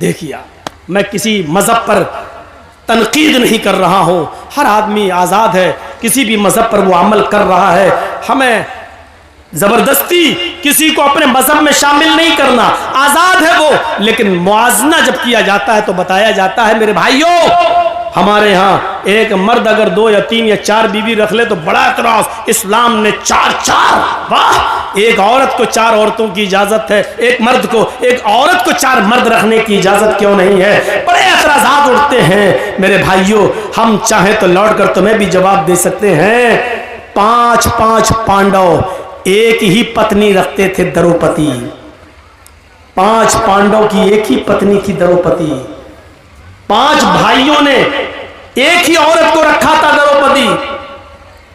देखिए, मैं किसी मजहब पर तनकीद नहीं कर रहा हूँ, हर आदमी आज़ाद है, किसी भी मजहब पर वो अमल कर रहा है। हमें ज़बरदस्ती किसी को अपने मजहब में शामिल नहीं करना, आज़ाद है वो। लेकिन मुआजना जब किया जाता है तो बताया जाता है, मेरे भाइयों, हमारे यहाँ एक मर्द अगर 2 या 3 या 4 बीवी रख ले तो बड़ा एतराज, इस्लाम ने 4 वाह, एक औरत को 4 औरतों की इजाजत है, एक मर्द को, एक औरत को 4 मर्द रखने की इजाजत क्यों नहीं है? बड़े एतराजात उठते हैं। मेरे भाइयों, हम चाहें तो लौट कर तुम्हें भी जवाब दे सकते हैं। 5 पांडव एक ही पत्नी रखते थे, द्रौपदी। 5 पांडव की एक ही पत्नी थी, द्रौपदी। 5 भाइयों ने एक ही औरत को रखा था, द्रौपदी।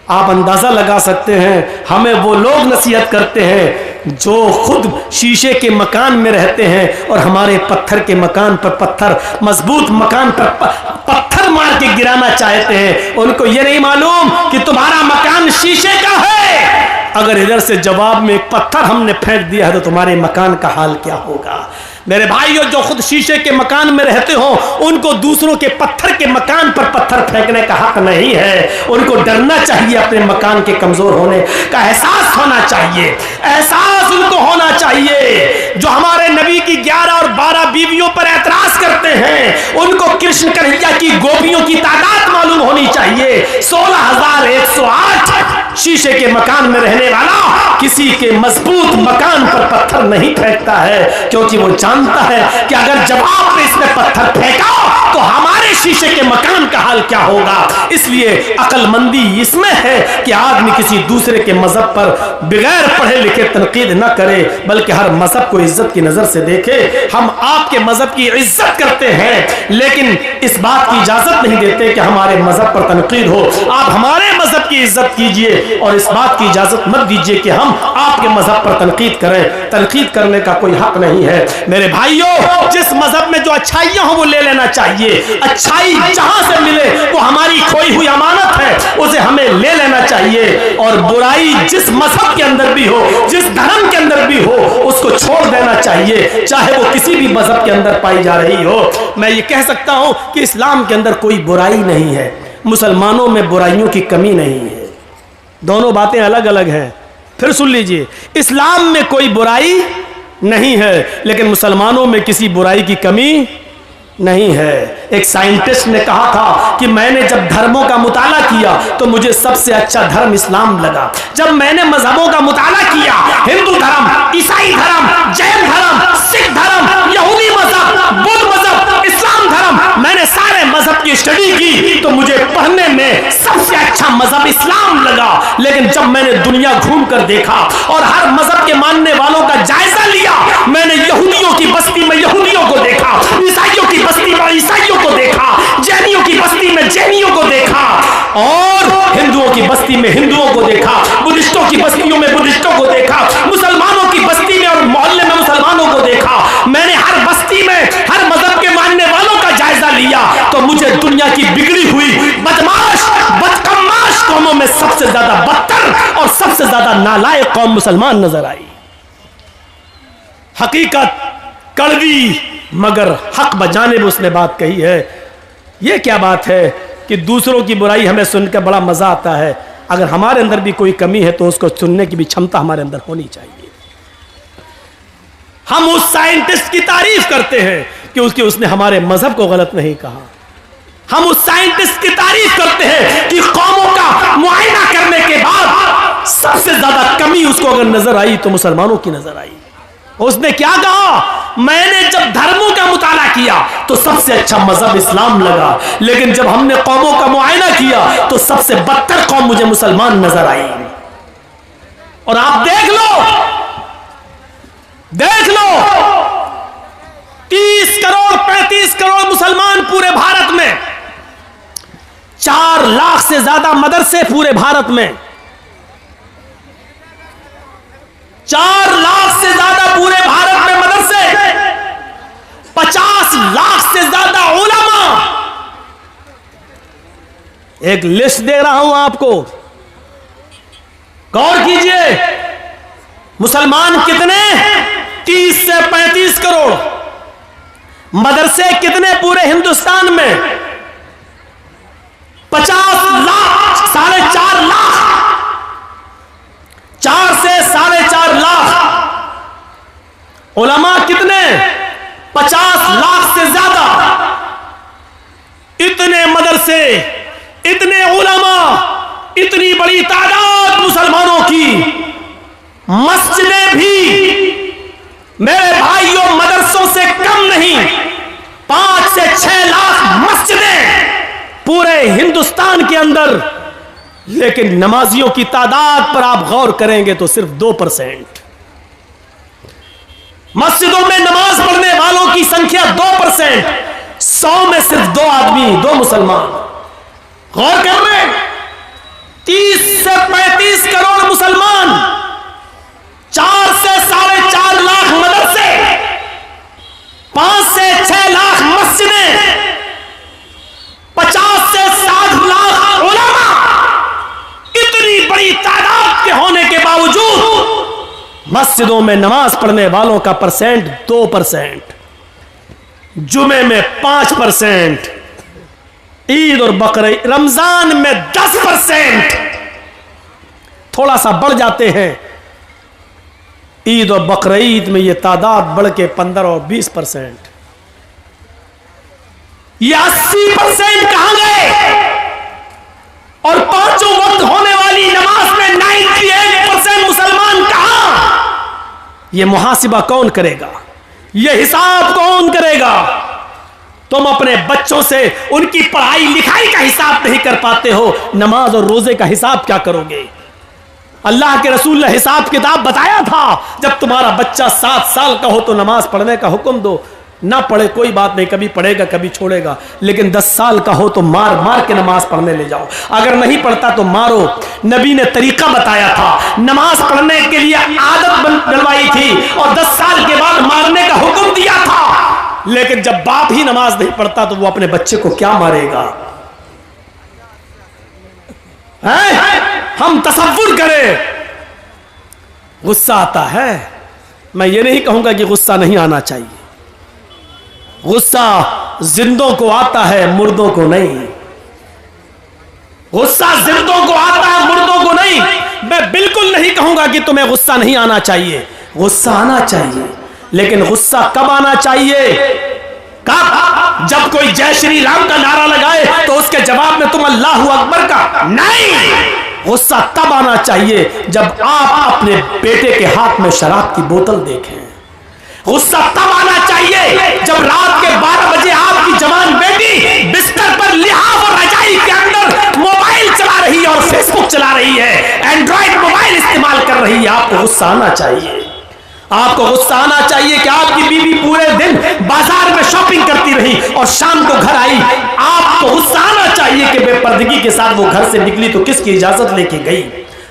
आप अंदाजा लगा सकते हैं, हमें वो लोग नसीहत करते हैं जो खुद शीशे के मकान में रहते हैं और हमारे पत्थर के मकान पर पत्थर, मजबूत मकान पर पत्थर मार के गिराना चाहते हैं। उनको ये नहीं मालूम कि तुम्हारा मकान शीशे का है। अगर इधर से जवाब में एक पत्थर हमने फेंक दिया है तो तुम्हारे मकान का हाल क्या होगा? मेरे भाइयों, जो खुद शीशे के मकान में रहते हो उनको दूसरों के पत्थर के मकान पर पत्थर फेंकने का हक नहीं है। उनको डरना चाहिए, अपने मकान के कमजोर होने का एहसास होना चाहिए, एहसास उनको होना चाहिए। जो हमारे नबी की 11 और 12 बीवियों पर एतराज करते हैं, उनको कृष्ण कन्हैया की गोपियों की तादाद मालूम होनी चाहिए। 16,108 शीशे के मकान में रहने वाला किसी के मजबूत मकान पर पत्थर नहीं फेंकता है, क्योंकि वो जानता है कि अगर जब आपने इसमें पत्थर फेंका तो हमारे शीशे के मकान का हाल क्या होगा। इसलिए अक्लमंदी इसमें है कि आदमी किसी दूसरे के मजहब पर बगैर पढ़े लिखे तनकीद न करे, बल्कि हर मजहब को इज्जत की नजर से देखे। हम आपके मजहब की इज्जत करते हैं, लेकिन इस बात की इजाजत नहीं देते कि हमारे मजहब पर तनकीद हो। आप हमारे मजहब की इज्जत कीजिए और इस बात की इजाजत मत दीजिए कि हम आपके मजहब पर तनकीद करें। तनकीद करने का कोई हक नहीं है। मेरे भाइयों, जिस मजहब में जो अच्छाइयां हो वो ले लेना चाहिए। अच्छाई जहां से मिले वो हमारी खोई हुई अमानत है, उसे हमें ले लेना चाहिए। और बुराई जिस मजहब के अंदर भी हो, जिस धर्म के अंदर भी हो, उसको छोड़ देना चाहिए, चाहे वो किसी भी मजहब के अंदर पाई जा रही हो। मैं ये कह सकता हूं कि इस्लाम के अंदर कोई बुराई नहीं है, मुसलमानों में बुराइयों की कमी नहीं है। दोनों बातें अलग अलग हैं। फिर सुन लीजिए, इस्लाम में कोई बुराई नहीं है, लेकिन मुसलमानों में किसी बुराई की कमी नहीं है। एक साइंटिस्ट ने कहा था कि मैंने जब धर्मों का मुताला किया तो मुझे सबसे अच्छा धर्म इस्लाम लगा। जब मैंने मजहबों का मुताला किया, हिंदू धर्म, ईसाई धर्म, जैन धर्म, सिख धर्म, यहूदी मजहब, बुद्ध मजहब, इस्लाम धर्म, मैंने सारे मजहब की स्टडी की तो मुझे पढ़ने में सबसे अच्छा मजहब इस्लाम लगा। लेकिन जब मैंने दुनिया घूम कर देखा और हर मजहब के मानने वालों का जायजा लिया, मैंने यहूदियों की बस्ती में यहूदियों को देखा, ईसाइयों की बस्ती में ईसाइयों को देखा, जैनियों की बस्ती में जैनियों को देखा, और हिंदुओं की बस्ती में हिंदुओं को देखा, बुद्धिस्टों की बस्तियों में बुद्धिस्टों को देखा, मुसलमानों की बस्ती में और मोहल्ले में मुसलमानों को देखा। मैंने हर बस्ती में हर मजहब के मानने वालों का जायजा लिया तो मुझे दुनिया की बिगड़ी हुई बदमाश बदकमाश कौमों में सबसे ज्यादा बदतर और सबसे ज्यादा नालायक कौम मुसलमान नजर आई। हकीकत कड़वी मगर हक बजाने में उसने बात कही है। यह क्या बात है कि दूसरों की बुराई हमें सुनकर बड़ा मजा आता है। अगर हमारे अंदर भी कोई कमी है तो उसको सुनने की भी क्षमता हमारे अंदर होनी चाहिए। हम उस साइंटिस्ट की तारीफ करते हैं कि उसने हमारे मजहब को गलत नहीं कहा। हम उस साइंटिस्ट की तारीफ करते हैं कि कौमों का मुआयना करने के बाद सबसे ज्यादा कमी उसको अगर नजर आई तो मुसलमानों की नजर आई। उसने क्या कहा? मैंने जब धर्मों का मुताला किया तो सबसे अच्छा मजहब इस्लाम लगा, लेकिन जब हमने कौमों का मुआयना किया तो सबसे बदतर कौम मुझे मुसलमान नजर आई। और आप देख लो 30 करोड़ 35 करोड़ मुसलमान पूरे भारत में, 4 लाख से ज्यादा मदरसे पूरे भारत में, 4 लाख से ज्यादा पूरे भारत में मदरसे, 50 लाख से ज्यादा उलमा। एक लिस्ट दे रहा हूं आपको, गौर कीजिए। मुसलमान कितने? 30 से 35 करोड़। मदरसे कितने पूरे हिंदुस्तान में? 50 लाख, 4.5 लाख, 4 से 4.5 लाख। उलमा कितने? 50 लाख से ज्यादा। इतने मदरसे, इतने उलमा, इतनी बड़ी तादाद मुसलमानों की। मस्जिदें भी मेरे भाइयों मदरसों से कम नहीं, 5 से 6 लाख मस्जिदें पूरे हिंदुस्तान के अंदर। लेकिन नमाजियों की तादाद पर आप गौर करेंगे तो सिर्फ 2%। मस्जिदों में नमाज पढ़ने वालों की संख्या 2%। 100 में सिर्फ 2 आदमी, 2 मुसलमान। गौर कर रहे हैं, 30 से 35 करोड़ मुसलमान, 4 से 4.5 लाख मदरसे, 5 से 6 लाख मस्जिदें, 50 से 60 लाख उलमा। इतनी बड़ी तादाद के होने के बावजूद मस्जिदों में नमाज पढ़ने वालों का परसेंट 2%, जुमे में 5%, ईद और बकरीद रमजान में 10%, थोड़ा सा बढ़ जाते हैं। ईद और बकरीद में यह तादाद बढ़ के 15 और 20%। ये 80% कहां गए? और 5 वक्त होने वाली नमाज में 98% मुसलमान कहां? यह मुहासिबा कौन करेगा? यह हिसाब कौन करेगा? तुम अपने बच्चों से उनकी पढ़ाई लिखाई का हिसाब नहीं कर पाते हो, नमाज और रोजे का हिसाब क्या करोगे? अल्लाह के रसूल ने हिसाब किताब बताया था, जब तुम्हारा बच्चा 7 साल का हो तो नमाज पढ़ने का हुक्म दो। ना पढ़े कोई बात नहीं, कभी पढ़ेगा कभी छोड़ेगा, लेकिन 10 साल का हो तो मार मार के नमाज पढ़ने ले जाओ। अगर नहीं पढ़ता तो मारो। नबी ने तरीका बताया था, नमाज पढ़ने के लिए आदत डलवाई थी और 10 साल के बाद मारने का हुक्म दिया था। लेकिन जब बाप ही नमाज नहीं पढ़ता तो वो अपने बच्चे को क्या मारेगा? हम तसव्वुर करें, गुस्सा आता है। मैं ये नहीं कहूंगा कि गुस्सा नहीं आना चाहिए, गुस्सा जिंदों को आता है, मुर्दों को नहीं। गुस्सा जिंदों को आता है, मुर्दों को नहीं। मैं बिल्कुल नहीं कहूंगा कि तुम्हें गुस्सा नहीं आना चाहिए, गुस्सा आना चाहिए। लेकिन गुस्सा कब आना चाहिए? कब? जब कोई जय श्री राम का नारा लगाए तो उसके जवाब में तुम अल्लाहू अकबर का नहीं। गुस्सा तब आना चाहिए जब आप अपने बेटे के हाथ में शराब की बोतल देखें। गुस्सा तब आना चाहिए जब रात के 12 बजे आपकी जवान बेटी बिस्तर पर लिहाफ और रजाई के अंदर मोबाइल चला रही है और फेसबुक चला रही है, एंड्रॉइड मोबाइल इस्तेमाल कर रही है। आपको गुस्सा आना चाहिए। आपको गुस्सा आना चाहिए कि आपकी बीवी पूरे दिन बाजार में शॉपिंग करती रही और शाम को घर आई। आपको गुस्सा आना चाहिए कि बेपर्दगी के साथ वो घर से निकली तो किसकी इजाजत लेके गई।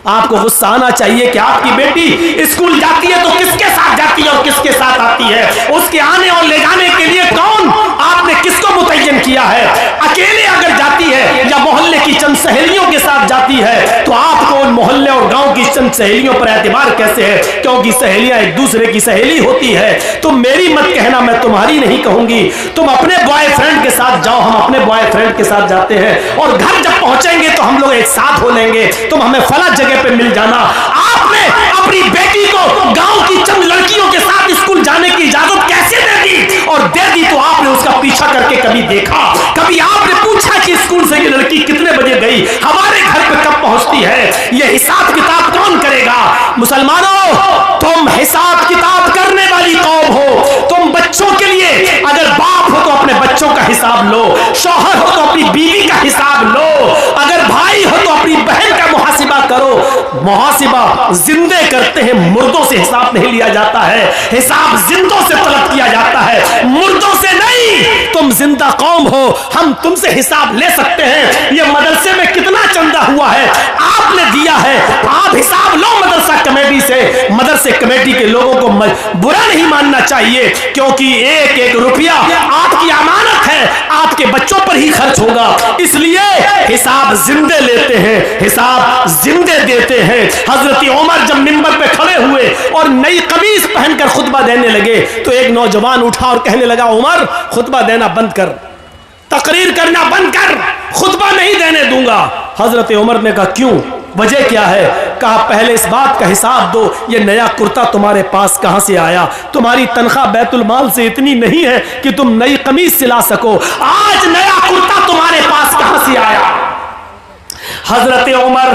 आपको गुस्सा आना चाहिए कि आपकी बेटी स्कूल जाती है तो किसके साथ जाती है और किसके साथ आती है। उसके आने और ले जाने के लिए कौन, आपने किसको मुतय्यन किया है। अकेले अगर जाती है या मोहल्ले की चंद सहेलियों के साथ जाती है तो आपको उन मोहल्ले और गांव की चंद सहेलियों पर एतबार कैसे है? क्योंकि सहेलियां एक दूसरे की सहेली होती है। तुम मेरी मत कहना, मैं तुम्हारी नहीं कहूंगी। तुम अपने बॉयफ्रेंड के साथ जाओ, हम अपने बॉयफ्रेंड के साथ जाते हैं और घर जब पहुंचेंगे तो हम लोग एक साथ हो लेंगे। तुम हमें फला जगह पे मिल जाना। आपने अपनी बेटी को गांव की चंद लड़कियों के साथ स्कूल जाने की इजाजत कैसे दे दी? और दे दी तो आपने उसका पीछा करके कभी देखा? कभी आपने पूछा कि स्कूल से ये लड़की कितने बजे गई, हमारे घर पे कब पहुंचती है? ये हिसाब किताब कौन करेगा? मुसलमानों, तुम हिसाब किताब करने वाली कौम हो। तुम बच्चों के लिए अगर बाप हो तो अपने बच्चों का हिसाब लो, शौहर हो तो अपनी बीवी का हिसाब लो, अगर भाई हो तो अपनी बहन का मुहासिबा करो। मुहासिबा जिंदे करते हैं, मुर्दों से हिसाब नहीं लिया जाता है। हिसाब जिंदों से तलब किया जाता है, मुर्दों से नहीं। तुम जिंदा कौम हो, हम तुमसे हिसाब ले सकते हैं। ये मदरसे में कितना चंदा हुआ है आपने दिया है, आप हिसाब लो मदरसा कमेटी से। मदरसे कमेटी के लोगों को बुरा नहीं मानना चाहिए, क्योंकि एक एक रुपया आपकी अमानत है। है आपके बच्चों पर ही खर्च होगा। इसलिए हिसाब जिंदे लेते हैं, हिसाब जिंदे देते हैं। हजरत उमर जब मिंबर पे खड़े हुए और नई कमीज पहनकर खुतबा देने लगे तो एक नौजवान उठा और कहने लगा, उमर खुतबा देना बंद कर, तकरीर करना बंद कर, खुतबा नहीं देने दूंगा। हजरत उमर ने कहा क्यों, वजह क्या है? कहा पहले इस बात का हिसाब दो, ये नया कुर्ता तुम्हारे पास कहां से आया? तुम्हारी तनख्वाह बैतुल माल से इतनी नहीं है कि तुम नई कमीज सिला सको, आज नया कुर्ता तुम्हारे पास कहां से आया? हजरत उमर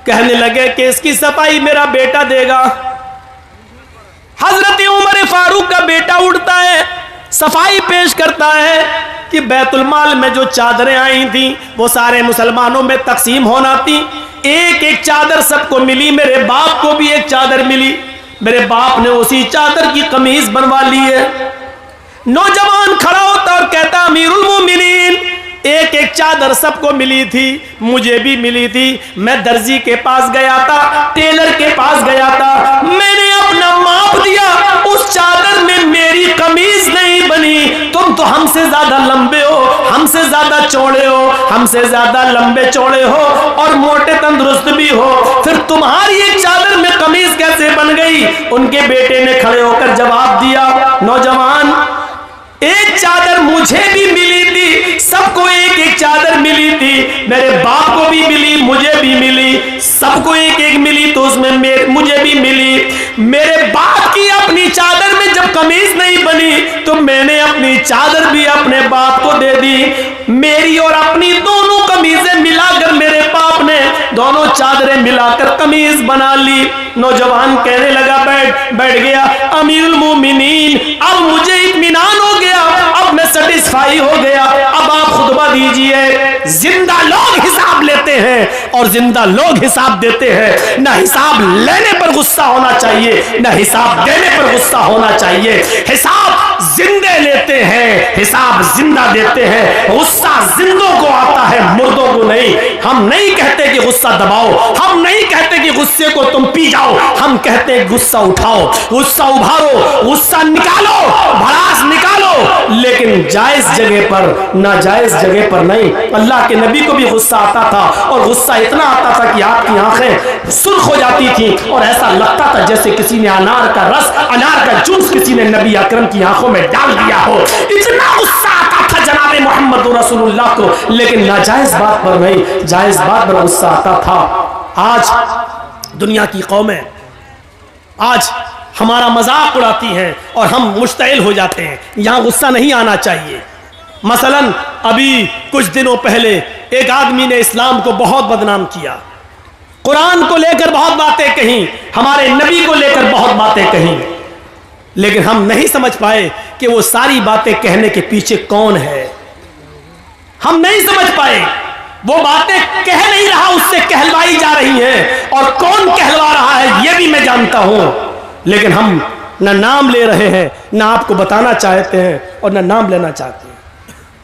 कहने लगे कि इसकी सफाई मेरा बेटा देगा। हजरत उमर फारूक का बेटा उठता है, सफाई पेश करता है कि बैतुल माल में जो चादरें आई थी वो सारे मुसलमानों में तकसीम होना थी। एक एक चादर सबको मिली, मेरे बाप को भी एक चादर मिली, मेरे बाप ने उसी चादर की कमीज बनवा ली है। नौजवान खड़ा होता और कहता अमीरुल मोमिनीन, एक एक चादर सबको मिली थी, मुझे भी मिली थी। मैं दर्जी के पास गया था, टेलर के पास गया था, मैंने अपना माप दिया, उस चादर में मेरी कमीज नहीं बनी। तुम तो हमसे ज्यादा लंबे हो, हमसे ज्यादा चौड़े हो, हमसे ज्यादा लंबे चौड़े हो और मोटे तंदुरुस्त भी हो, फिर तुम्हारी एक चादर में कमीज कैसे बन गई? उनके बेटे ने खड़े होकर जवाब दिया, नौजवान एक चादर मुझे भी मिली थी, सबको एक एक चादर मिली थी, मेरे बाप को भी मिली, मुझे भी मिली, सबको एक एक मिली तो उसमें मुझे भी मिली। मेरे बाप की अपनी चादर में जब कमीज नहीं बनी तो मैंने अपनी चादर भी अपने बाप को दे दी। मेरी और अपनी दोनों कमीजें मिलाकर मेरे बाप ने दोनों चादरें मिलाकर कमीज बना ली। नौजवान कहने लगा बैठ गया, अमीरुल मोमिनीन अब मुझे इत्मीनान हो गया, अब मैं सेटिस्फाई हो गया, अब आप खुतबा दीजिए। जिंदा लोग हिसाब लेते हैं और जिंदा लोग हिसाब देते हैं। ना हिसाब लेने पर गुस्सा होना चाहिए, ना हिसाब देने पर गुस्सा होना चाहिए। हिसाब जिंदे लेते हैं, हिसाब जिंदा देते हैं। गुस्सा जिंदों को आता है, मुर्दों को नहीं। हम नहीं कहते कि गुस्सा दबाओ, हम नहीं कहते कि गुस्से को तुम पी जाओ, हम कहते हैं गुस्सा उठाओ, गुस्सा उभारो, गुस्सा निकालो, भड़ास निकालो, लेकिन जायज जगह पर, नाजायज जगह पर नहीं। अल्लाह के नबी को भी गुस्सा आता था और गुस्सा इतना आता था कि आपकी आंखें सुर्ख हो जाती थी और ऐसा लगता था जैसे किसी ने अनार का रस, अनार का जूस किसी ने नबी अकरम की आंखों में डाल दिया हो। इतना गुस्सा आता था जनाबे मोहम्मद रसूलुल्लाह को, लेकिन नाजायज बात पर नहीं, जायज बात पर गुस्सा आता था। आज दुनिया की कौमें आज हमारा मजाक उड़ाती हैं और हम मुश्तइल हो जाते हैं। यहां गुस्सा नहीं आना चाहिए। मसलन अभी कुछ दिनों पहले एक आदमी ने इस्लाम को बहुत बदनाम किया, कुरान को लेकर बहुत बातें कही, हमारे नबी को लेकर बहुत बातें कही, लेकिन हम नहीं समझ पाए कि वो सारी बातें कहने के पीछे कौन है। हम नहीं समझ पाए, वो बातें कह नहीं रहा, उससे कहलवाई जा रही हैं, और कौन कहलवा रहा है ये भी मैं जानता हूं, लेकिन हम ना नाम ले रहे हैं, ना आपको बताना चाहते हैं और ना नाम लेना चाहते हैं।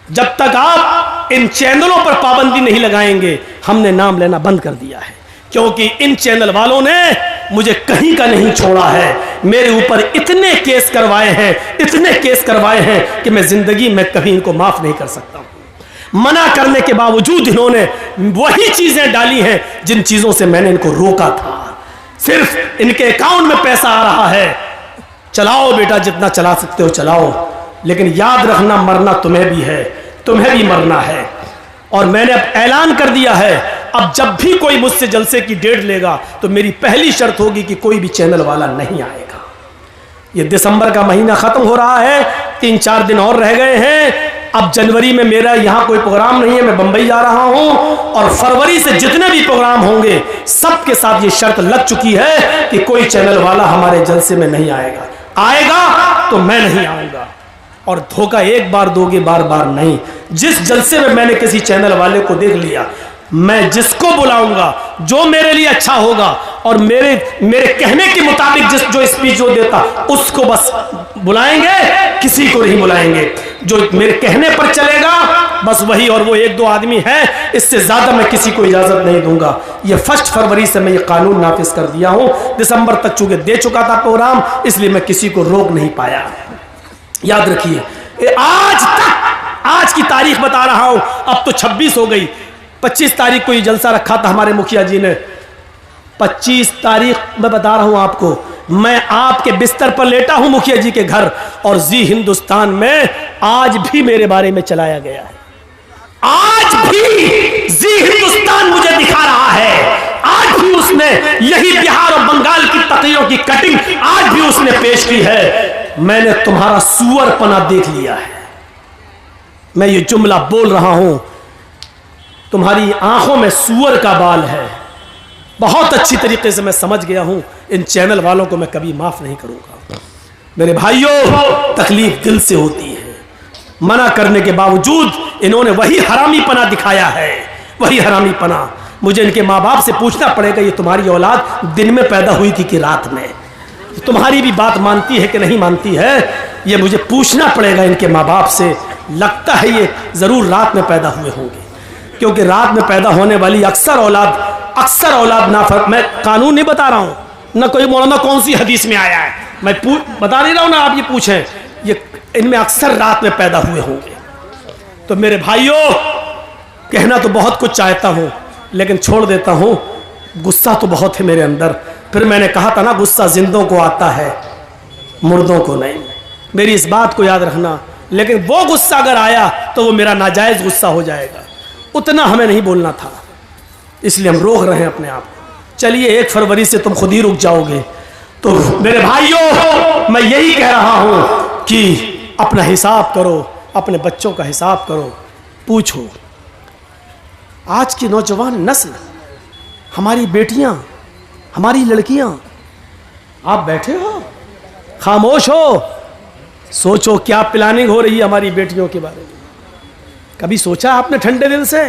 जब तक आप इन चैनलों पर पाबंदी नहीं लगाएंगे, हमने नाम लेना बंद कर दिया है, क्योंकि इन चैनल वालों ने मुझे कहीं का नहीं छोड़ा है। मेरे ऊपर इतने केस करवाए हैं, इतने केस करवाए हैं कि मैं जिंदगी में कभी इनको माफ नहीं कर सकता हूं। मना करने के बावजूद इन्होंने वही चीजें डाली हैं जिन चीजों से मैंने इनको रोका था। सिर्फ इनके अकाउंट में पैसा आ रहा है, चलाओ बेटा, जितना चला सकते हो चलाओ, लेकिन याद रखना मरना तुम्हें भी है, तुम्हें भी मरना है। और मैंने अब ऐलान कर दिया है, अब जब भी कोई मुझसे जलसे की डेट लेगा तो मेरी पहली शर्त होगी कि कोई भी चैनल वाला नहीं आएगा। ये दिसंबर का महीना खत्म हो रहा है, 3-4 दिन और रह गए हैं। अब जनवरी में मेरा यहाँ कोई प्रोग्राम नहीं है, मैं बंबई जा रहा हूँ, और फरवरी से जितने भी प्रोग्राम होंगे सबके साथ ये शर्त लग चुकी है कि कोई चैनल वाला हमारे जलसे में नहीं आएगा। आएगा तो मैं नहीं आऊंगा। और धोखा एक बार दोगे, बार बार नहीं। जिस जलसे में मैंने किसी चैनल वाले को देख लिया, मैं जिसको बुलाऊंगा, जो मेरे लिए अच्छा होगा और मेरे कहने के मुताबिक जो स्पीच जो देता उसको बस बुलाएंगे, किसी को नहीं बुलाएंगे। जो मेरे कहने पर चलेगा बस वही, और वो 1-2 आदमी है, इससे ज्यादा मैं किसी को इजाजत नहीं दूंगा। ये 1 फरवरी से मैं ये कानून नाफिज कर दिया हूं। दिसंबर तक चूंकि दे चुका था प्रोग्राम, इसलिए मैं किसी को रोक नहीं पाया। याद रखिए, आज तक आज की तारीख बता रहा हूं, अब तो 26 हो गई। 25 तारीख को ये जलसा रखा था हमारे मुखिया जी ने। 25 तारीख मैं बता रहा हूं आपको, मैं आपके बिस्तर पर लेटा हूं मुखिया जी के घर, और जी हिंदुस्तान में आज भी मेरे बारे में चलाया गया है। आज भी जी हिंदुस्तान मुझे दिखा रहा है, आज भी उसने यही बिहार और बंगाल की तकरीरों की कटिंग आज भी उसने पेश की है। मैंने तुम्हारा सुअरपना देख लिया है। मैं ये जुमला बोल रहा हूं, तुम्हारी आंखों में सुअर का बाल है। बहुत अच्छी तरीके से मैं समझ गया हूं। इन चैनल वालों को मैं कभी माफ नहीं करूंगा। मेरे भाइयों, तकलीफ दिल से होती है। मना करने के बावजूद इन्होंने वही हरामीपना दिखाया है, वही हरामीपना। मुझे इनके माँ बाप से पूछना पड़ेगा, ये तुम्हारी औलाद दिन में पैदा हुई थी कि रात में? तुम्हारी भी बात मानती है कि नहीं मानती है, ये मुझे पूछना पड़ेगा इनके माँ बाप से। लगता है ये जरूर रात में पैदा हुए होंगे, क्योंकि रात में पैदा होने वाली अक्सर औलाद नाफरमान। मैं कानून नहीं बता रहा हूं, ना कोई मौलाना कौन सी हदीस में आया है, मैं बता नहीं रहा हूं ना, आप ये पूछें, ये इनमें अक्सर रात में पैदा हुए होंगे। तो मेरे भाइयों, कहना तो बहुत कुछ चाहता हूं, लेकिन छोड़ देता हूं। गुस्सा तो बहुत है मेरे अंदर। फिर मैंने कहा था ना, गुस्सा जिंदों को आता है, मुर्दों को नहीं। मेरी इस बात को याद रखना। लेकिन वो गुस्सा अगर आया तो वो मेरा नाजायज गुस्सा हो जाएगा। उतना हमें नहीं बोलना था, इसलिए हम रोक रहे हैं अपने आप को। चलिए, 1 फरवरी से तुम खुद ही रुक जाओगे। तो मेरे भाइयों, मैं यही कह रहा हूं कि अपना हिसाब करो, अपने बच्चों का हिसाब करो। पूछो, आज की नौजवान नस्ल, हमारी बेटियां, हमारी लड़कियां, आप बैठे हो, खामोश हो, सोचो क्या प्लानिंग हो रही है हमारी बेटियों के बारे में। कभी सोचा आपने ठंडे दिल से?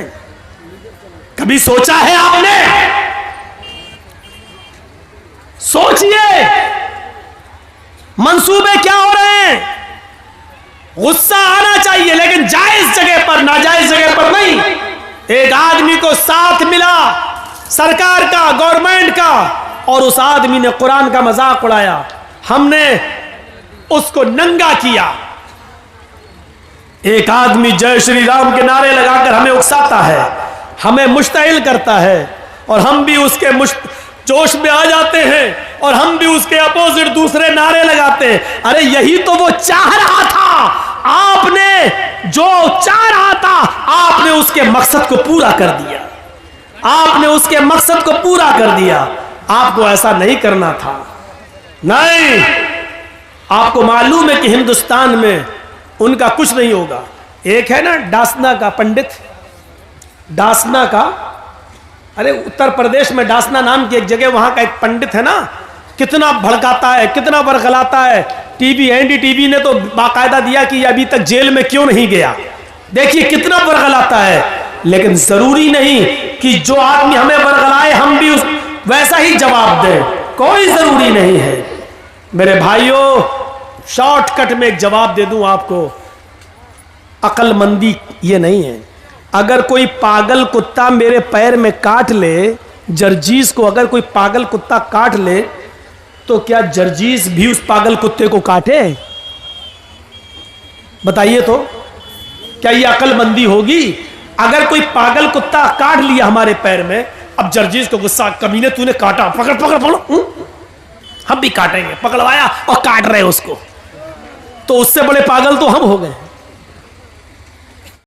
कभी सोचा है आपने? सोचिए, मंसूबे क्या हो रहे हैं। गुस्सा आना चाहिए, लेकिन जायज जगह पर, नाजायज जगह पर नहीं। एक आदमी को साथ मिला सरकार का, गवर्नमेंट का, और उस आदमी ने कुरान का मजाक उड़ाया। हमने उसको नंगा किया। एक आदमी जय श्री राम के नारे लगाकर हमें उकसाता है, हमें मुश्तइल करता है, और हम भी उसके जोश में आ जाते हैं, और हम भी उसके अपोजिट दूसरे नारे लगाते हैं। अरे यही तो वो चाह रहा था। आपने जो चाह रहा था, आपने उसके मकसद को पूरा कर दिया। आपने उसके मकसद को पूरा कर दिया। आपको ऐसा नहीं करना था। नहीं, आपको मालूम है कि हिंदुस्तान में उनका कुछ नहीं होगा। एक है ना डासना का पंडित, डासना का, अरे उत्तर प्रदेश में डासना नाम की एक जगह, वहां का एक पंडित है ना, कितना भड़काता है, कितना बरगलाता है। टीवी, एनडीटीवी ने तो बाकायदा दिया कि अभी तक जेल में क्यों नहीं गया। देखिए कितना बरगलाता है। लेकिन जरूरी नहीं कि जो आदमी हमें बरगलाए हम भी वैसा ही जवाब दें, कोई जरूरी नहीं है। मेरे भाइयों, शॉर्टकट में एक जवाब दे दूं आपको, अक्लमंदी ये नहीं है। अगर कोई पागल कुत्ता मेरे पैर में काट ले, जर्जीस को अगर कोई पागल कुत्ता काट ले, तो क्या जर्जीस भी उस पागल कुत्ते को काटे? बताइए तो, क्या ये अक्लमंदी होगी? अगर कोई पागल कुत्ता काट लिया हमारे पैर में, अब जर्जीस को गुस्सा, कमीने तूने काटा, पकड़ पकड़ पकड़, हम भी काटेंगे। पकड़वाया और काट रहे उसको, तो उससे बड़े पागल तो हम हो गए।